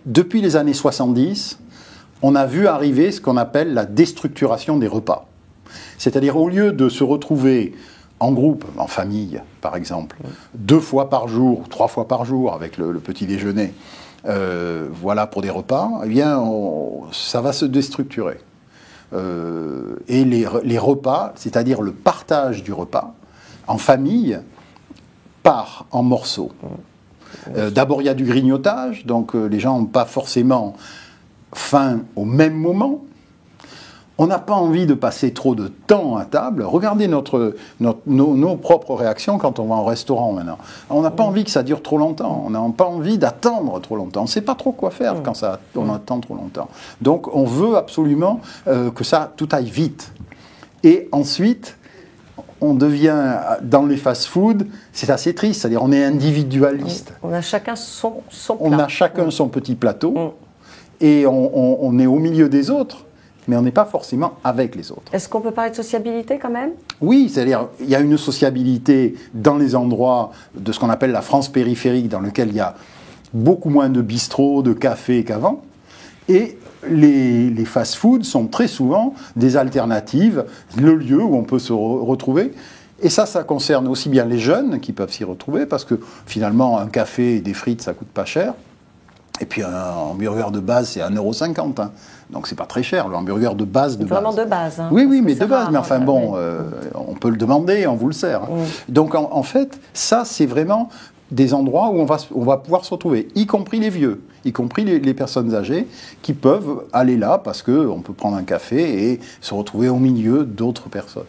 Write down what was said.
depuis les années 70, on a vu arriver ce qu'on appelle la déstructuration des repas. C'est-à-dire, au lieu de se retrouver en groupe, en famille, par exemple, 2 fois par jour, 3 fois par jour, avec le petit déjeuner, voilà, pour des repas, eh bien, ça va se déstructurer. Et les repas, c'est-à-dire le partage du repas, en famille, part en morceaux. D'abord, il y a du grignotage, donc les gens n'ont pas forcément faim au même moment. On n'a pas envie de passer trop de temps à table. Regardez nos propres réactions quand on va en restaurant maintenant. On n'a pas envie que ça dure trop longtemps. On n'a pas envie d'attendre trop longtemps. On ne sait pas trop quoi faire quand on attend trop longtemps. Donc on veut absolument que tout aille vite. Et ensuite, on devient, dans les fast-food, c'est assez triste. C'est-à-dire on est individualiste. On a chacun son plat. On a chacun son petit plateau. Et on est au milieu des autres. Mais on n'est pas forcément avec les autres. Est-ce qu'on peut parler de sociabilité quand même ? Oui, c'est-à-dire il y a une sociabilité dans les endroits de ce qu'on appelle la France périphérique, dans lequel il y a beaucoup moins de bistrots, de cafés qu'avant. Et les fast-foods sont très souvent des alternatives, le lieu où on peut se retrouver. Et ça concerne aussi bien les jeunes qui peuvent s'y retrouver, parce que finalement, un café et des frites, ça coûte pas cher. Et puis un hamburger de base, c'est 1,50 €. Hein. Donc c'est pas très cher, le hamburger de base. Vraiment de base. Hein, oui, mais de base. Mais enfin bon, on peut le demander, on vous le sert. Hein. Donc en fait, ça c'est vraiment des endroits où on va pouvoir se retrouver, y compris les vieux, y compris les personnes âgées, qui peuvent aller là parce qu'on peut prendre un café et se retrouver au milieu d'autres personnes.